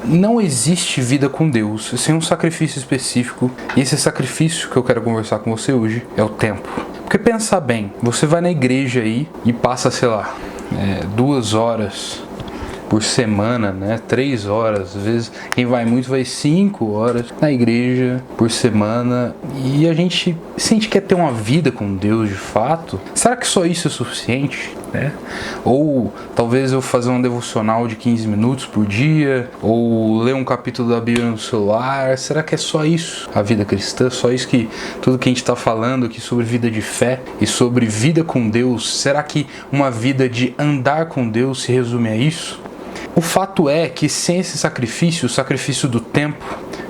não existe vida com Deus sem um sacrifício específico, e esse sacrifício que eu quero conversar com você hoje é o tempo. Porque pensa bem, você vai na igreja aí e passa, sei lá, 2 horas por semana, né? 3 horas, às vezes quem vai muito vai 5 horas na igreja por semana, e a gente, se a gente quer ter uma vida com Deus de fato, será que só isso é suficiente, né? Ou talvez eu fazer um devocional de 15 minutos por dia, ou ler um capítulo da Bíblia no celular, será que é só isso a vida cristã? Só isso, que tudo que a gente está falando aqui sobre vida de fé e sobre vida com Deus, será que uma vida de andar com Deus se resume a isso? O fato é que sem esse sacrifício, o sacrifício do tempo,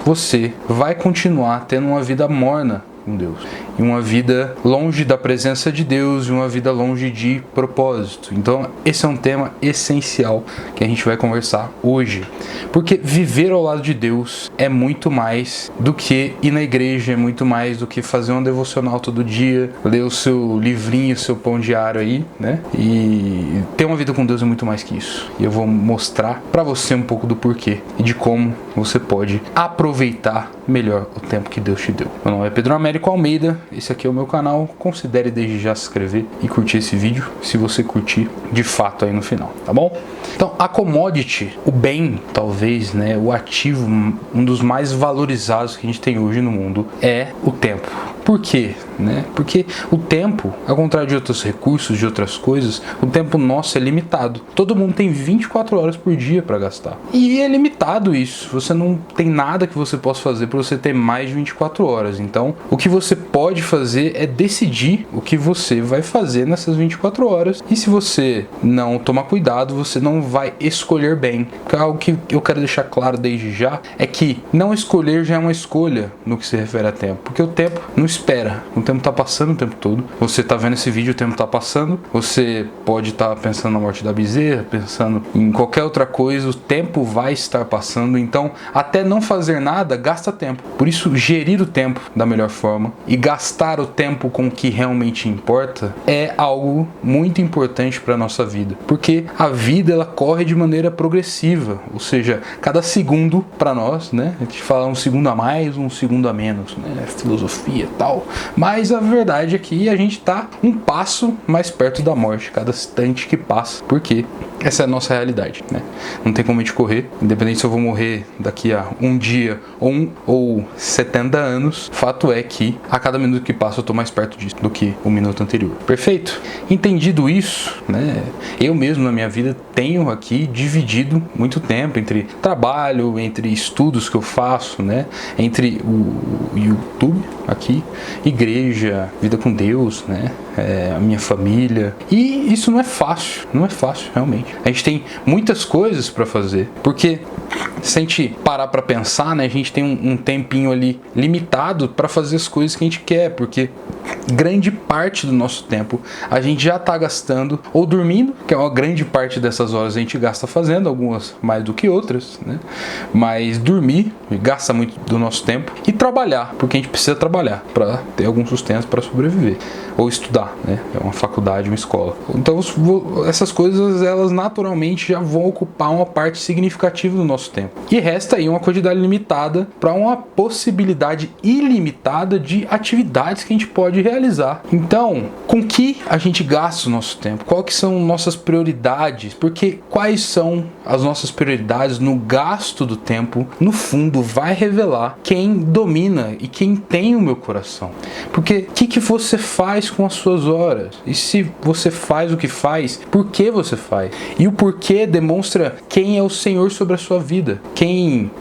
você vai continuar tendo uma vida morna com Deus, e uma vida longe da presença de Deus, e uma vida longe de propósito. Então esse é um tema essencial que a gente vai conversar hoje, porque viver ao lado de Deus é muito mais do que ir na igreja, é muito mais do que fazer um devocional todo dia, ler o seu livrinho, o seu pão diário aí, né? E ter uma vida com Deus é muito mais que isso, e eu vou mostrar para você um pouco do porquê e de como você pode aproveitar melhor o tempo que Deus te deu. Meu nome é Pedro Américo Almeida, esse aqui é o meu canal. Considere desde já se inscrever e curtir esse vídeo, se você curtir de fato aí no final, tá bom? Então, a commodity, o bem, talvez, né, o ativo, um dos mais valorizados que a gente tem hoje no mundo é o tempo. Por quê? Né? Porque o tempo, ao contrário de outros recursos, de outras coisas, o tempo nosso é limitado. Todo mundo tem 24 horas por dia para gastar. E é limitado isso. Você não tem nada que você possa fazer para você ter mais de 24 horas. Então, o que você pode fazer é decidir o que você vai fazer nessas 24 horas. E se você não tomar cuidado, você não vai escolher bem. Porque algo que eu quero deixar claro desde já é que não escolher já é uma escolha no que se refere a tempo. Porque o tempo não espera. O tempo tá passando o tempo todo. Você tá vendo esse vídeo, o tempo tá passando. Você pode estar pensando na morte da bezerra, pensando em qualquer outra coisa, o tempo vai estar passando. Então, até não fazer nada, gasta tempo. Por isso, gerir o tempo da melhor forma e gastar o tempo com o que realmente importa é algo muito importante para nossa vida. Porque a vida, ela corre de maneira progressiva. Ou seja, cada segundo para nós, né? A gente fala um segundo a mais, um segundo a menos, né? Filosofia e tal. Mas a verdade é que a gente está um passo mais perto da morte, cada instante que passa, porque essa é a nossa realidade, né? Não tem como a gente correr, independente se eu vou morrer daqui a um dia ou 70 anos, fato é que a cada minuto que passa eu estou mais perto disso do que o minuto anterior. Perfeito? Entendido isso, né? Eu mesmo na minha vida tenho aqui dividido muito tempo entre trabalho, entre estudos que eu faço, né? Entre o YouTube aqui, igreja, vida com Deus, né? A minha família. E isso não é fácil realmente. A gente tem muitas coisas para fazer, porque se a gente parar para pensar, né, a gente tem um tempinho ali limitado para fazer as coisas que a gente quer, porque grande parte do nosso tempo a gente já está gastando ou dormindo, que é uma grande parte dessas horas a gente gasta fazendo, algumas mais do que outras, né? Mas dormir gasta muito do nosso tempo, e trabalhar, porque a gente precisa trabalhar para ter algum sustento para sobreviver, ou estudar, né? É uma faculdade, uma escola. Então essas coisas, elas naturalmente já vão ocupar uma parte significativa do nosso tempo. E resta aí uma quantidade limitada para uma possibilidade ilimitada de atividades que a gente pode realizar. Então, com que a gente gasta o nosso tempo? Quais que são nossas prioridades? Porque quais são as nossas prioridades no gasto do tempo, no fundo, vai revelar quem domina e quem tem o meu coração. Porque o que você faz com as suas horas? E se você faz o que faz, por que você faz? E o porquê demonstra quem é o Senhor sobre a sua vida. Quem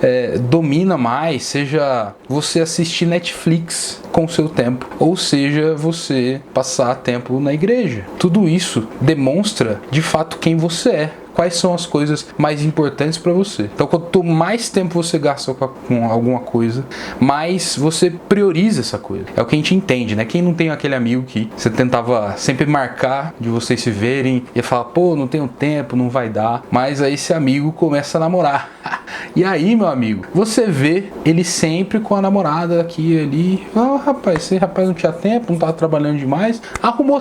domina mais, seja você assistir Netflix com o seu tempo, ou seja, você passar tempo na igreja. Tudo isso demonstra de fato quem você é. Quais são as coisas mais importantes para você. Então, quanto mais tempo você gasta com alguma coisa, mais você prioriza essa coisa. É o que a gente entende, né? Quem não tem aquele amigo que você tentava sempre marcar de vocês se verem, ia falar, pô, não tenho tempo, não vai dar. Mas aí esse amigo começa a namorar. E aí, meu amigo, você vê ele sempre com a namorada aqui e ali. Ah, rapaz, esse rapaz não tinha tempo, não estava trabalhando demais. Arrumou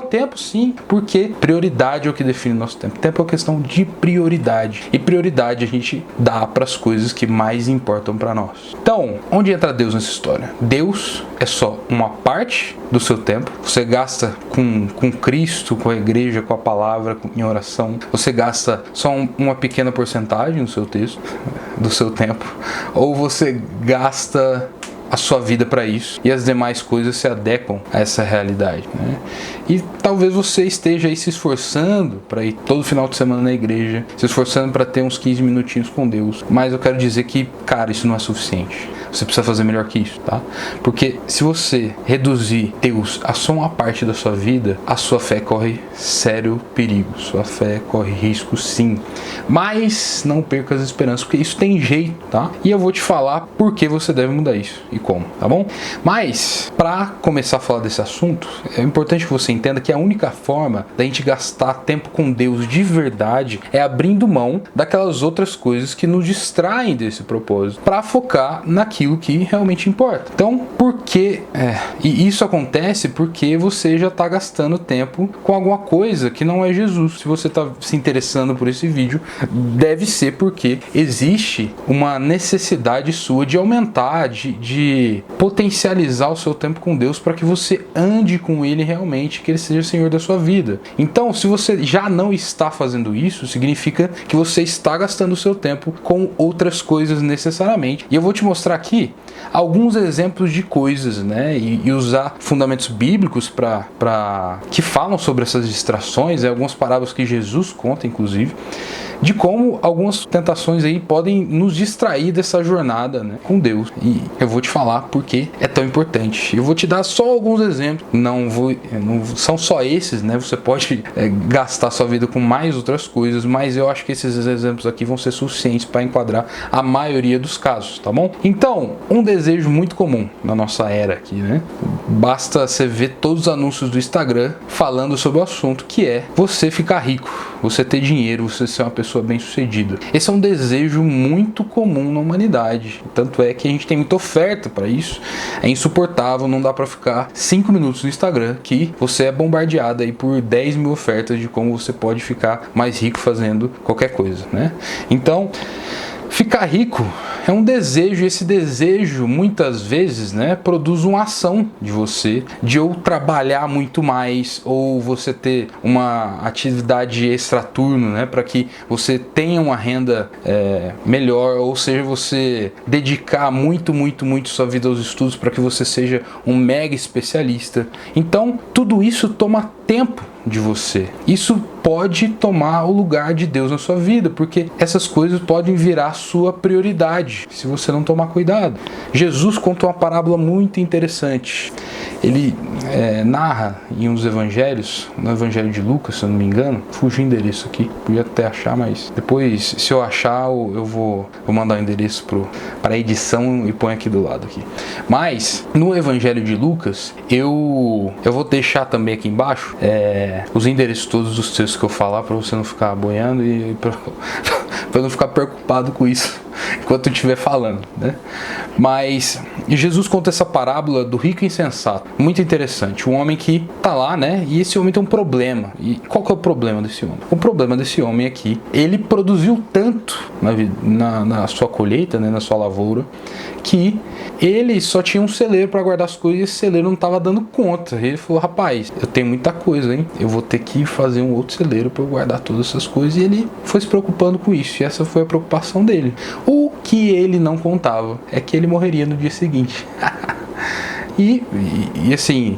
tempo sim, porque prioridade é o que define o nosso tempo. Tempo é uma questão de prioridade. E prioridade a gente dá para as coisas que mais importam para nós. Então, onde entra Deus nessa história? Deus é só uma parte do seu tempo. Você gasta com Cristo, com a igreja, com a palavra, em oração. Você gasta só uma pequena porcentagem do seu texto, do seu tempo. Ou você gasta a sua vida para isso e as demais coisas se adequam a essa realidade, né? E talvez você esteja aí se esforçando para ir todo final de semana na igreja, se esforçando para ter uns 15 minutinhos com Deus, mas eu quero dizer que, cara, isso não é suficiente. Você precisa fazer melhor que isso, tá? Porque se você reduzir Deus a só uma parte da sua vida, a sua fé corre sério perigo, sua fé corre risco, sim. Mas não perca as esperanças, porque isso tem jeito, tá? E eu vou te falar por que você deve mudar isso e como, tá bom? Mas, para começar a falar desse assunto, é importante que você entenda que a única forma da gente gastar tempo com Deus de verdade é abrindo mão daquelas outras coisas que nos distraem desse propósito, para focar naquilo que realmente importa. Então, por que? E isso acontece porque você já está gastando tempo com alguma coisa que não é Jesus. Se você está se interessando por esse vídeo, deve ser porque existe uma necessidade sua de aumentar, de potencializar o seu tempo com Deus para que você ande com Ele realmente, que Ele seja o Senhor da sua vida. Então, se você já não está fazendo isso, significa que você está gastando o seu tempo com outras coisas necessariamente. E eu vou te mostrar aqui alguns exemplos de coisas, né? E usar fundamentos bíblicos que falam sobre essas distrações, algumas parábolas que Jesus conta, inclusive, de como algumas tentações aí podem nos distrair dessa jornada, né, com Deus. E eu vou te falar porque é tão importante. Eu vou te dar só alguns exemplos. Não são só esses, né? Você pode gastar sua vida com mais outras coisas, mas eu acho que esses exemplos aqui vão ser suficientes para enquadrar a maioria dos casos, tá bom? Então, um desejo muito comum na nossa era aqui, né? Basta você ver todos os anúncios do Instagram falando sobre o assunto, que é você ficar rico, você ter dinheiro, você ser uma pessoa bem-sucedida. Esse é um desejo muito comum na humanidade. Tanto é que a gente tem muita oferta para isso. É insuportável, não dá para ficar 5 minutos no Instagram que você é bombardeado aí por 10 mil ofertas de como você pode ficar mais rico fazendo qualquer coisa, né? Então, ficar rico é um desejo, e esse desejo muitas vezes, né, produz uma ação de você, de ou trabalhar muito mais, ou você ter uma atividade extraturno, né, para que você tenha uma renda melhor, ou seja, você dedicar muito sua vida aos estudos para que você seja um mega especialista. Então, tudo isso toma tempo de você. Isso pode tomar o lugar de Deus na sua vida, porque essas coisas podem virar sua prioridade, se você não tomar cuidado. Jesus conta uma parábola muito interessante. Ele narra em um dos evangelhos, no evangelho de Lucas, se eu não me engano, fugiu o endereço aqui, podia até achar, mas depois, se eu achar, eu vou mandar o endereço para a edição e põe aqui do lado aqui. Mas, no evangelho de Lucas, eu vou deixar também aqui embaixo os endereços todos dos textos que eu falar, para você não ficar boiando e para não ficar preocupado com isso enquanto eu estiver falando, né? Mas Jesus conta essa parábola do rico insensato, muito interessante. Um homem que tá lá, né? E esse homem tem um problema. E qual que é o problema desse homem? O problema desse homem é que ele produziu tanto na sua colheita, né, na sua lavoura, que ele só tinha um celeiro para guardar as coisas e esse celeiro não estava dando conta. Ele falou: rapaz, eu tenho muita coisa, hein? Eu vou ter que fazer um outro celeiro para eu guardar todas essas coisas. E ele foi se preocupando com isso, e essa foi a preocupação dele. O que ele não contava é que ele morreria no dia seguinte. E assim,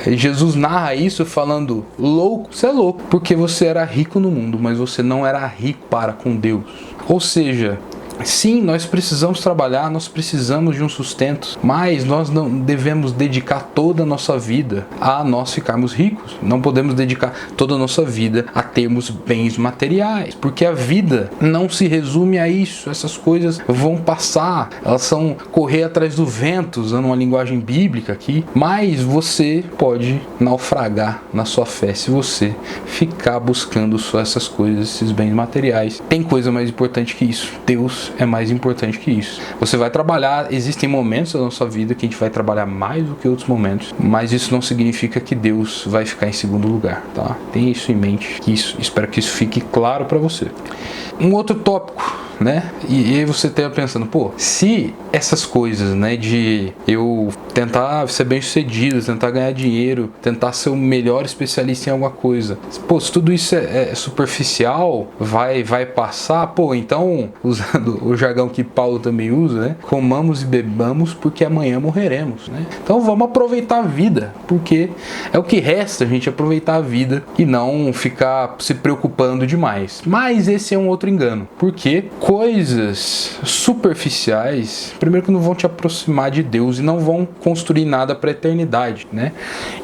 Jesus narra isso falando: louco, você é louco, porque você era rico no mundo, mas você não era rico para com Deus. Ou seja, sim, nós precisamos trabalhar, nós precisamos de um sustento, mas nós não devemos dedicar toda a nossa vida a nós ficarmos ricos. Não podemos dedicar toda a nossa vida a termos bens materiais, porque a vida não se resume a isso. Essas coisas vão passar, elas são correr atrás do vento, usando uma linguagem bíblica aqui, mas você pode naufragar na sua fé se você ficar buscando só essas coisas, esses bens materiais. Tem coisa mais importante que isso. Deus Deus é mais importante que isso. Você vai trabalhar, existem momentos da nossa vida que a gente vai trabalhar mais do que outros momentos, mas isso não significa que Deus vai ficar em segundo lugar, tá? Tenha isso em mente, espero que isso fique claro para você. Um outro tópico, né? E aí você esteja pensando, pô, se essas coisas, né, de eu tentar ser bem sucedido, tentar ganhar dinheiro, tentar ser o melhor especialista em alguma coisa, pô, se tudo isso é superficial, vai passar, pô, então, usando o jargão que Paulo também usa, né, comamos e bebamos porque amanhã morreremos, né? Então vamos aproveitar a vida, porque é o que resta, a gente aproveitar a vida e não ficar se preocupando demais. Mas esse é um outro engano, porque coisas superficiais, primeiro que não vão te aproximar de Deus e não vão construir nada para a eternidade, né?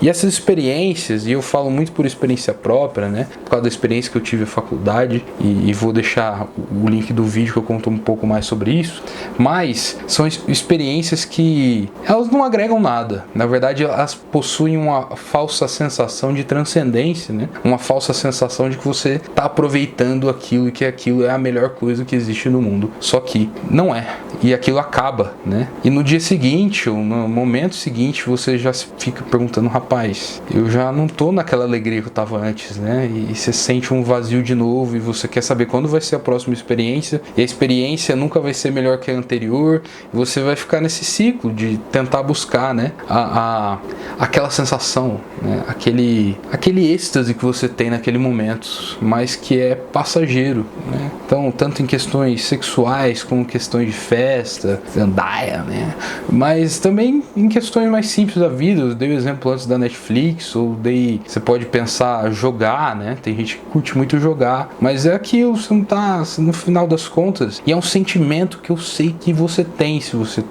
E essas experiências, e eu falo muito por experiência própria, né? Por causa da experiência que eu tive na faculdade, e vou deixar o link do vídeo que eu conto um pouco mais sobre isso, mas são experiências que elas não agregam nada. Na verdade, elas possuem uma falsa sensação de transcendência, né? Uma falsa sensação de que você está aproveitando aquilo e que aquilo é a melhor coisa que existe no mundo. Só que não é. E aquilo acaba, né? E no dia seguinte, ou no momento seguinte, você já fica perguntando, rapaz, eu já não tô naquela alegria que eu tava antes, né? E você sente um vazio de novo e você quer saber quando vai ser a próxima experiência. E a experiência nunca vai ser melhor que a anterior. E você vai ficar nesse ciclo de tentar buscar, né? Aquela sensação, né? Aquele êxtase que você tem naquele momento, mas que é passageiro, né? Então, tanto em questões sexuais como questões de festa, gandaia, né? Mas também em questões mais simples da vida. Eu dei o exemplo antes da Netflix, você pode pensar jogar, né? Tem gente que curte muito jogar, mas é aquilo, você não tá, no final das contas, e é um sentimento que eu sei que você tem, se você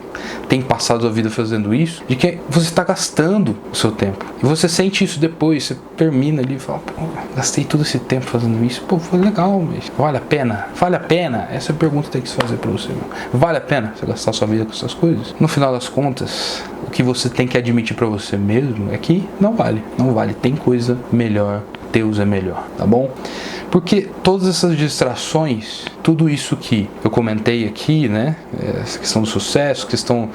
tem passado a vida fazendo isso, de que você está gastando o seu tempo. E você sente isso depois, você termina ali e fala, pô, gastei todo esse tempo fazendo isso, pô, foi legal, mas vale a pena? Vale a pena? Essa é a pergunta que tem que se fazer pra você, meu. Vale a pena você gastar sua vida com essas coisas? No final das contas, o que você tem que admitir pra você mesmo é que não vale, tem coisa melhor, Deus é melhor, tá bom? Porque todas essas distrações, tudo isso que eu comentei aqui, né? Essa questão do sucesso, questão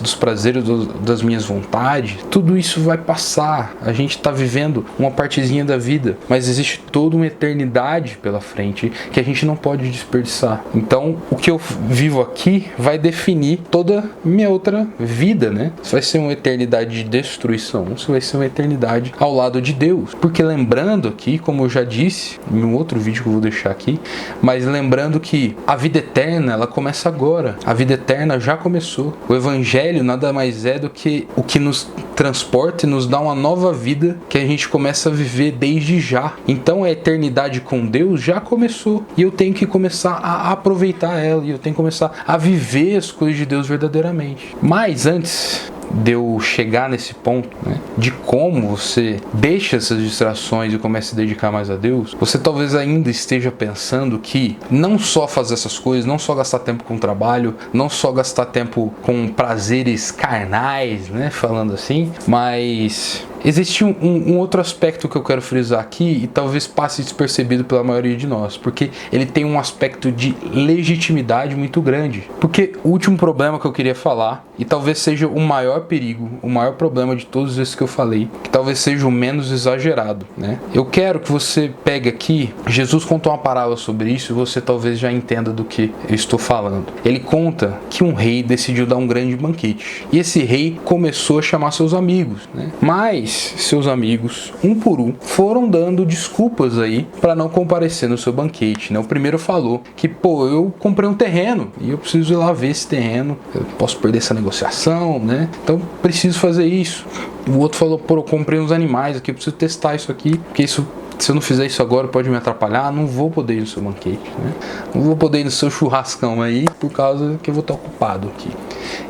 dos prazeres, das minhas vontades, tudo isso vai passar. A gente está vivendo uma partezinha da vida, mas existe toda uma eternidade pela frente que a gente não pode desperdiçar. Então, o que eu vivo aqui vai definir toda minha outra vida, né? Isso vai ser uma eternidade de destruição, isso vai ser uma eternidade ao lado de Deus. Porque lembrando aqui, como eu já disse em um outro vídeo que eu vou deixar aqui, mas lembrando que a vida eterna, ela começa agora. A vida eterna já começou. O evangelho nada mais é do que o que nos transporta e nos dá uma nova vida que a gente começa a viver desde já. Então a eternidade com Deus já começou e eu tenho que começar a aproveitar ela, e eu tenho que começar a viver as coisas de Deus verdadeiramente. Mas antes de eu chegar nesse ponto, né, de como você deixa essas distrações e começa a se dedicar mais a Deus, você talvez ainda esteja pensando que não só fazer essas coisas, não só gastar tempo com trabalho, não só gastar tempo com prazeres carnais, né, falando assim, mas existe um outro aspecto que eu quero frisar aqui e talvez passe despercebido pela maioria de nós, porque ele tem um aspecto de legitimidade muito grande. Porque o último problema que eu queria falar, e talvez seja o maior perigo, o maior problema de todos esses que eu falei, que talvez seja o menos exagerado, né? Eu quero que você pegue aqui, Jesus contou uma parábola sobre isso e você talvez já entenda do que eu estou falando. Ele conta que um rei decidiu dar um grande banquete, e esse rei começou a chamar seus amigos, né? Mas seus amigos, um por um, foram dando desculpas aí para não comparecer no seu banquete, né? O primeiro falou que, pô, eu comprei um terreno e eu preciso ir lá ver esse terreno, eu posso perder essa negociação, né? Então preciso fazer isso. O outro falou, pô, eu comprei uns animais aqui, eu preciso testar isso aqui, porque isso, se eu não fizer isso agora pode me atrapalhar, não vou poder ir no seu banquete, né? Não vou poder ir no seu churrascão aí, por causa que eu vou estar ocupado aqui.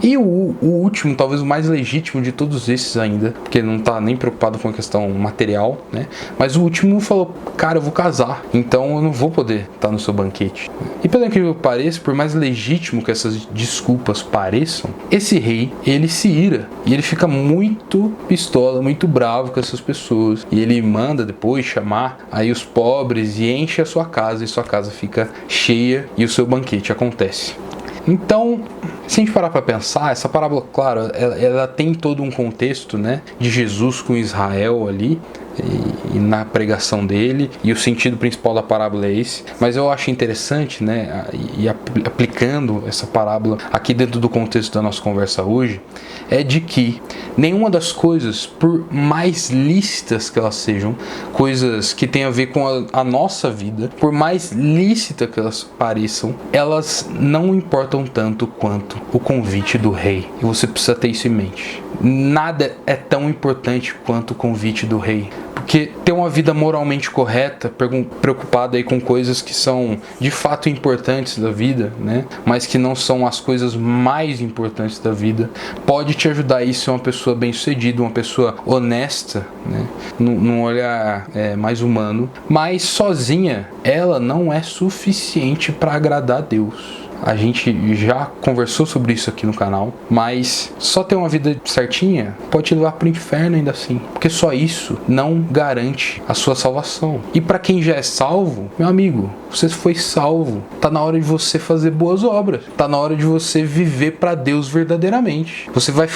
E o último, talvez o mais legítimo de todos esses ainda, porque ele não tá nem preocupado com a questão material, né? Mas o último falou, cara, eu vou casar, então eu não vou poder estar no seu banquete. E pelo incrível que pareça, por mais legítimo que essas desculpas pareçam, esse rei, ele se ira, e ele fica muito pistola, muito bravo com essas pessoas, e ele manda depois chamar aí os pobres e enche a sua casa, e sua casa fica cheia e o seu banquete acontece. Então, se a gente parar para pensar, essa parábola, claro, ela tem todo um contexto, né, de Jesus com Israel ali, e na pregação dele, e o sentido principal da parábola é esse, mas eu acho interessante, né, e aplicando essa parábola aqui dentro do contexto da nossa conversa hoje, é de que nenhuma das coisas, por mais lícitas que elas sejam, coisas que têm a ver com a nossa vida, por mais lícita que elas pareçam, elas não importam tanto quanto o convite do rei, e você precisa ter isso em mente. Nada é tão importante quanto o convite do rei. Porque ter uma vida moralmente correta, preocupado aí com coisas que são de fato importantes da vida, né? Mas que não são as coisas mais importantes da vida, pode te ajudar a ser uma pessoa bem-sucedida, uma pessoa honesta, né? Num olhar mais humano. Mas sozinha, ela não é suficiente para agradar a Deus. A gente já conversou sobre isso aqui no canal, mas só ter uma vida certinha pode te levar para o inferno ainda assim, porque só isso não garante a sua salvação. E para quem já é salvo, meu amigo, você foi salvo. Tá na hora de você fazer boas obras. Tá na hora de você viver para Deus verdadeiramente. Você vai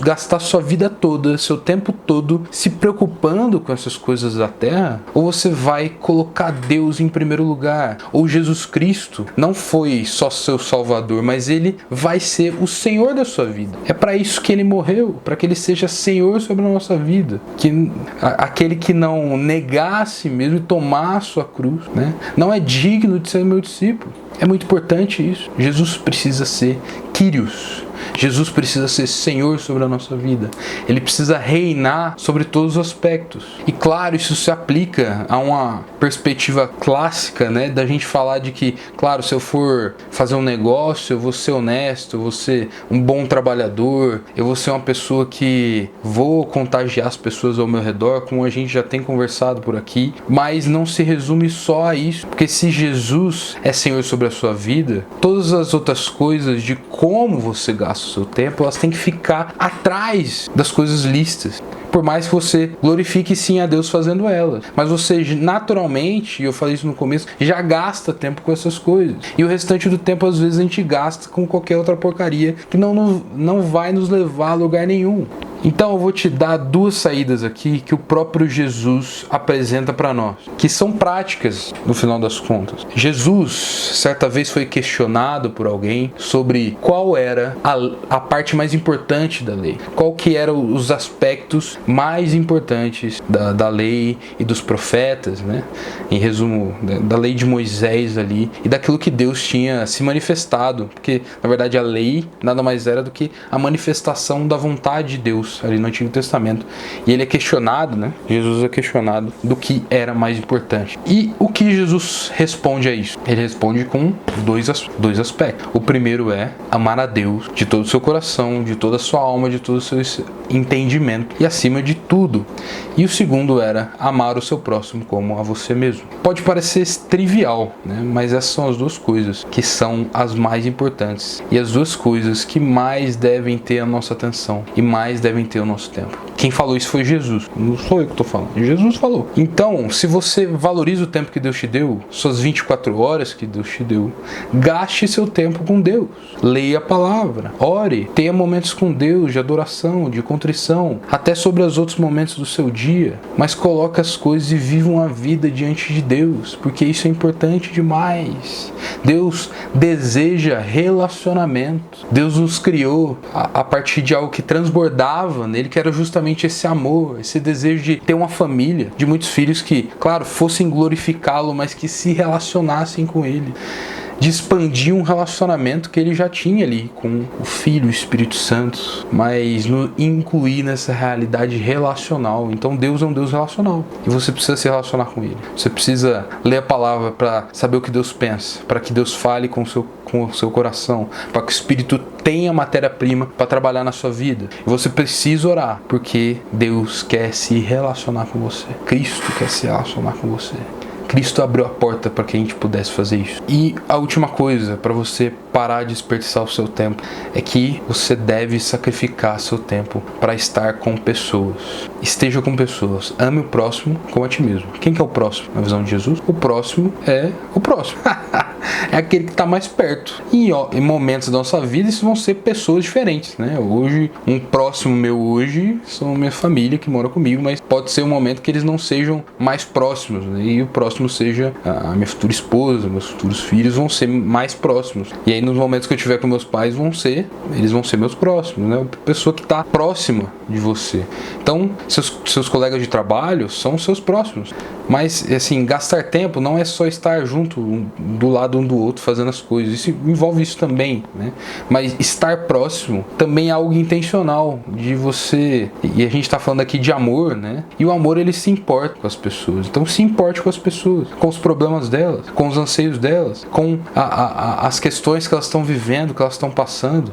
gastar sua vida toda, seu tempo todo se preocupando com essas coisas da terra, ou você vai colocar Deus em primeiro lugar, ou Jesus Cristo não foi só seu Salvador, mas ele vai ser o Senhor da sua vida. É para isso que ele morreu, para que ele seja Senhor sobre a nossa vida, que aquele que não negar a si mesmo e tomar a sua cruz, né, não é digno de ser meu discípulo. É muito importante isso. Jesus precisa ser Kyrios. Jesus precisa ser Senhor sobre a nossa vida. Ele precisa reinar sobre todos os aspectos. E claro, isso se aplica a uma perspectiva clássica, né, da gente falar de que, claro, se eu for fazer um negócio, eu vou ser honesto, eu vou ser um bom trabalhador, eu vou ser uma pessoa que vou contagiar as pessoas ao meu redor, como a gente já tem conversado por aqui. Mas não se resume só a isso, porque se Jesus é Senhor sobre a sua vida, todas as outras coisas de como você gasta o seu tempo, elas têm que ficar atrás das coisas lícitas. Por mais que você glorifique sim a Deus fazendo elas, mas você naturalmente, e eu falei isso no começo, já gasta tempo com essas coisas. E o restante do tempo às vezes a gente gasta com qualquer outra porcaria que não vai nos levar a lugar nenhum. Então eu vou te dar duas saídas aqui que o próprio Jesus apresenta para nós, que são práticas no final das contas. Jesus, certa vez, foi questionado por alguém sobre qual era a parte mais importante da lei, qual que eram os aspectos mais importantes da lei e dos profetas, né? Em resumo, da lei de Moisés ali e daquilo que Deus tinha se manifestado, porque na verdade a lei nada mais era do que a manifestação da vontade de Deus ali no Antigo Testamento. E ele é questionado, né? Jesus é questionado do que era mais importante. E o que Jesus responde a isso? Ele responde com dois aspectos. O primeiro é amar a Deus de todo o seu coração, de toda a sua alma, de todo o seu entendimento e acima de tudo. E o segundo era amar o seu próximo como a você mesmo. Pode parecer trivial, né? Mas essas são as duas coisas que são as mais importantes e as duas coisas que mais devem ter a nossa atenção e mais devem ter o nosso tempo. Quem falou isso foi Jesus, não sou eu que estou falando, Jesus falou. Então, se você valoriza o tempo que Deus te deu, suas 24 horas que Deus te deu, gaste seu tempo com Deus, leia a palavra, ore, tenha momentos com Deus de adoração, de contrição, até sobre os outros momentos do seu dia, mas coloque as coisas e viva uma vida diante de Deus, porque isso é importante demais. Deus deseja relacionamento. Deus nos criou a partir de algo que transbordava nele, que era justamente esse amor, esse desejo de ter uma família, de muitos filhos que, claro, fossem glorificá-lo, mas que se relacionassem com ele, de expandir um relacionamento que ele já tinha ali com o Filho, o Espírito Santo, mas no incluir nessa realidade relacional. Então Deus é um Deus relacional e você precisa se relacionar com ele. Você precisa ler a palavra para saber o que Deus pensa, para que Deus fale com o seu coração, para que o Espírito tenha matéria-prima para trabalhar na sua vida. E você precisa orar, porque Deus quer se relacionar com você. Cristo quer se relacionar com você. Cristo abriu a porta para que a gente pudesse fazer isso. E a última coisa, para você parar de desperdiçar o seu tempo, é que você deve sacrificar seu tempo para estar com pessoas. Esteja com pessoas. Ame o próximo como a ti mesmo. Quem que é o próximo? Na visão de Jesus, o próximo é o próximo. É aquele que está mais perto. E em momentos da nossa vida, isso vão ser pessoas diferentes, né? Hoje, um próximo meu hoje são minha família que mora comigo, mas pode ser um momento que eles não sejam mais próximos, né? E o próximo seja a minha futura esposa, meus futuros filhos vão ser mais próximos. E aí nos momentos que eu tiver com meus pais eles vão ser meus próximos, né? A pessoa que está próxima de você. Então, seus colegas de trabalho são seus próximos. Mas, assim, gastar tempo não é só estar junto, do lado um do outro, fazendo as coisas. Isso envolve isso também, né? Mas estar próximo também é algo intencional de você. E a gente está falando aqui de amor, né? E o amor, ele se importa com as pessoas. Então, se importe com as pessoas, com os problemas delas, com os anseios delas, com as questões que elas estão vivendo, que elas estão passando.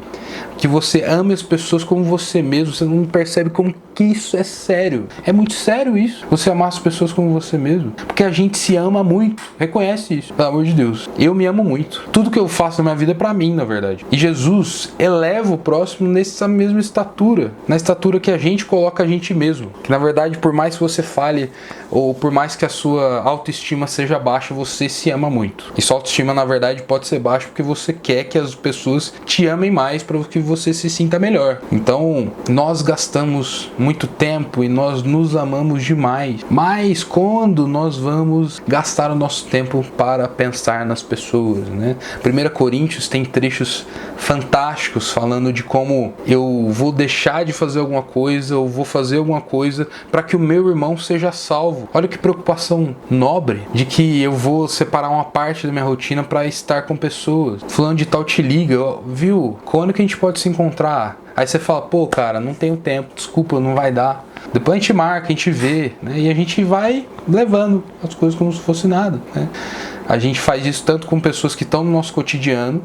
Que você ame as pessoas como você mesmo. Você não percebe como que isso é sério. É muito sério isso. Você amar as pessoas como você mesmo. Porque a gente se ama muito. Reconhece isso. Pelo amor de Deus. Eu me amo muito. Tudo que eu faço na minha vida é pra mim, na verdade. E Jesus eleva o próximo nessa mesma estatura. Na estatura que a gente coloca a gente mesmo. Que na verdade, por mais que você fale, ou por mais que a sua autoestima seja baixa, você se ama muito. E sua autoestima, na verdade, pode ser baixa porque você quer que as pessoas te amem mais para que você se sinta melhor. Então, nós gastamos muito tempo e nós nos amamos demais. Mas quando nós vamos gastar o nosso tempo para pensar nas pessoas, né? 1 Coríntios tem trechos fantásticos falando de como eu vou deixar de fazer alguma coisa ou vou fazer alguma coisa para que o meu irmão seja salvo. Olha que preocupação nobre de que eu vou separar uma parte da minha rotina para estar com pessoas. Fulano de tal te liga, viu? Quando que a gente pode se encontrar? Aí você fala, pô, cara, não tenho tempo, desculpa, não vai dar. Depois a gente marca, a gente vê, né? E a gente vai levando as coisas como se fosse nada, né? A gente faz isso tanto com pessoas que estão no nosso cotidiano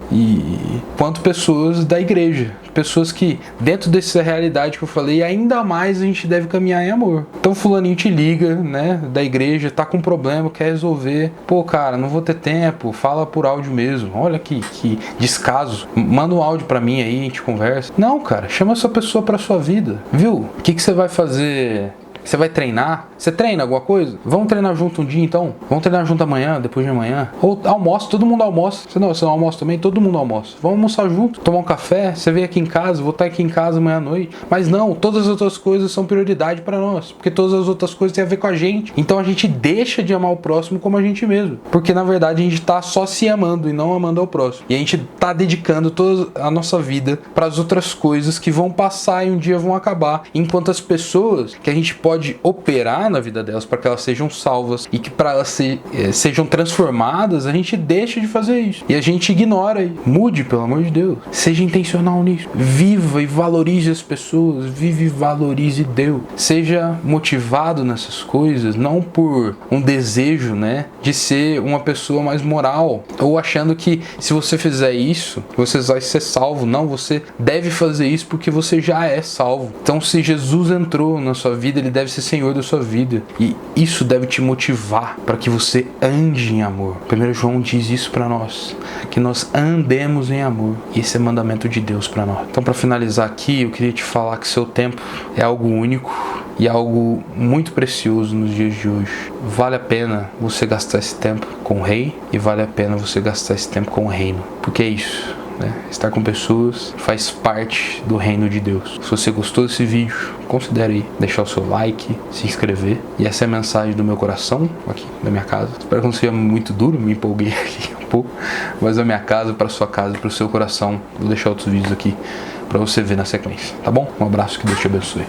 quanto pessoas da igreja. Pessoas que, dentro dessa realidade que eu falei, ainda mais a gente deve caminhar em amor. Então fulaninho te liga, né, da igreja, tá com um problema, quer resolver. Pô, cara, não vou ter tempo, fala por áudio mesmo. Olha que descaso. Manda um áudio pra mim aí, a gente conversa. Não, cara, chama essa pessoa pra sua vida. Viu? O que você vai fazer? Você vai treinar? Você treina alguma coisa? Vamos treinar junto um dia então? Vamos treinar junto amanhã, depois de amanhã? Ou almoça, todo mundo almoça. Você não almoça também? Todo mundo almoça. Vamos almoçar junto, tomar um café, você vem aqui em casa, vou estar aqui em casa amanhã à noite. Mas não, todas as outras coisas são prioridade para nós. Porque todas as outras coisas têm a ver com a gente. Então a gente deixa de amar o próximo como a gente mesmo. Porque na verdade a gente tá só se amando e não amando ao próximo. E a gente tá dedicando toda a nossa vida para as outras coisas que vão passar e um dia vão acabar. Enquanto as pessoas que a gente pode operar na vida delas para que elas sejam salvas e que para elas sejam transformadas, a gente deixa de fazer isso. E a gente ignora. Mude, pelo amor de Deus. Seja intencional nisso. Viva e valorize as pessoas. Vive e valorize Deus. Seja motivado nessas coisas, não por um desejo, né, de ser uma pessoa mais moral, ou achando que se você fizer isso, você vai ser salvo. Não, você deve fazer isso porque você já é salvo. Então, se Jesus entrou na sua vida, ele deve ser Senhor da sua vida. E isso deve te motivar para que você ande em amor. 1 João diz isso para nós, que nós andemos em amor. E esse é mandamento de Deus para nós. Então, para finalizar aqui, eu queria te falar que seu tempo é algo único e algo muito precioso nos dias de hoje. Vale a pena você gastar esse tempo com o Rei e vale a pena você gastar esse tempo com o Reino. Porque é isso. Estar com pessoas faz parte do reino de Deus. Se você gostou desse vídeo, considere aí deixar o seu like, se inscrever. E essa é a mensagem do meu coração, aqui da minha casa. Espero que não seja muito duro, me empolguei aqui um pouco. Mas da minha casa para sua casa, para o seu coração. Vou deixar outros vídeos aqui para você ver na sequência, tá bom? Um abraço, que Deus te abençoe.